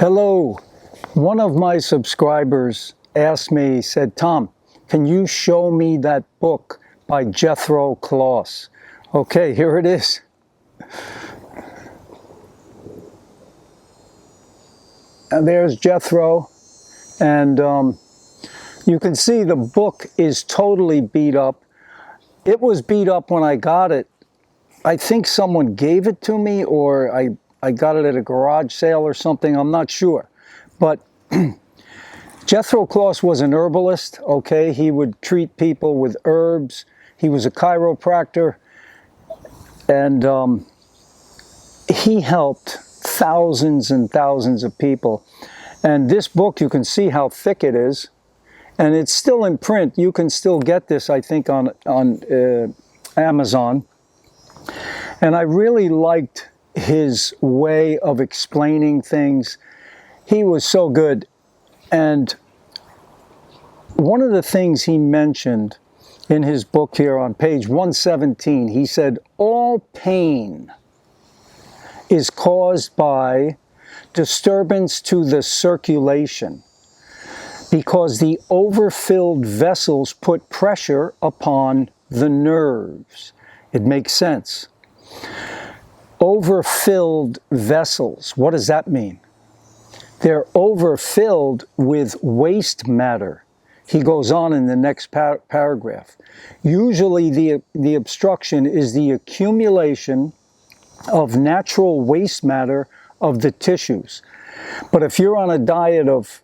Hello. One of my subscribers asked me, said, Tom, can you show me that book by Jethro Kloss? Okay, here it is. And there's Jethro. And you can see the book is totally beat up. It was beat up when I got it. I think someone gave it to me, or I got it at a garage sale or something. I'm not sure. But Jethro Kloss was an herbalist, okay? He would treat people with herbs. He was a chiropractor. And he helped thousands and thousands of people. And this book, you can see how thick it is. And it's still in print. You can still get this, I think, on Amazon. And I really liked his way of explaining things. He was so good. And one of the things he mentioned in his book here on page 117, he said, all pain is caused by disturbance to the circulation because the overfilled vessels put pressure upon the nerves. It makes sense. Overfilled vessels, what does that mean? They're overfilled with waste matter. He goes on in the next paragraph. Usually the obstruction is the accumulation of natural waste matter of the tissues. But if you're on a diet of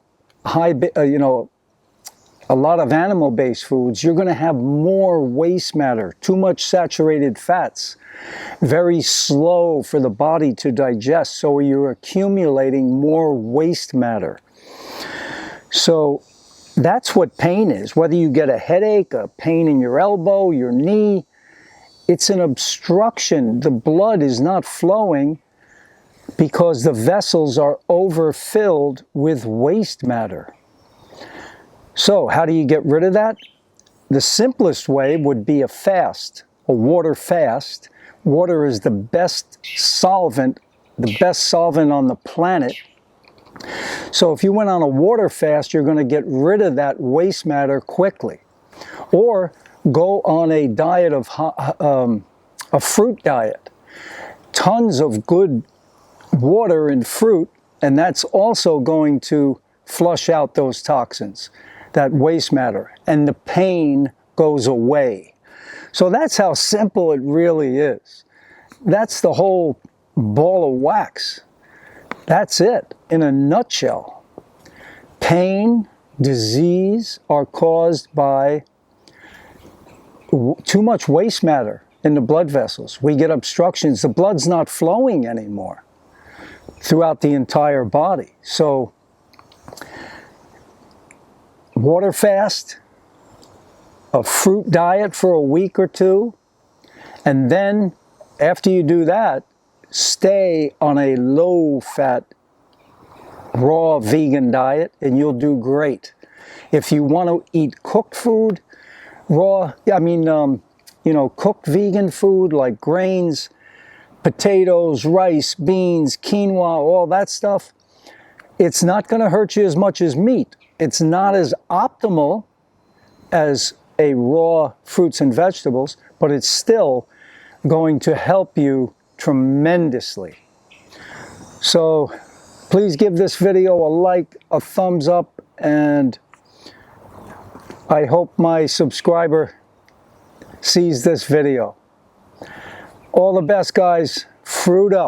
a lot of animal-based foods, you're going to have more waste matter, too much saturated fats, very slow for the body to digest, so you're accumulating more waste matter. So that's what pain is. Whether you get a headache, a pain in your elbow, your knee, it's an obstruction. The blood is not flowing because the vessels are overfilled with waste matter. So how do you get rid of that? The simplest way would be a fast, a water fast. Water is the best solvent on the planet. So if you went on a water fast, you're going to get rid of that waste matter quickly. Or go on a diet of a fruit diet. Tons of good water and fruit, and that's also going to flush out those toxins, that waste matter, and the pain goes away. So that's how simple it really is. That's the whole ball of wax. That's it in a nutshell. Pain, disease are caused by too much waste matter in the blood vessels. We get obstructions. The blood's not flowing anymore throughout the entire body. So water fast, a fruit diet for a week or two, and then after you do that, stay on a low-fat, raw vegan diet, and you'll do great. If you want to eat cooked food, cooked vegan food like grains, potatoes, rice, beans, quinoa, all that stuff, it's not going to hurt you as much as meat. It's not as optimal as a raw fruits and vegetables, but it's still going to help you tremendously. So please give this video a like, a thumbs up, and I hope my subscriber sees this video. All the best, guys. Fruit up.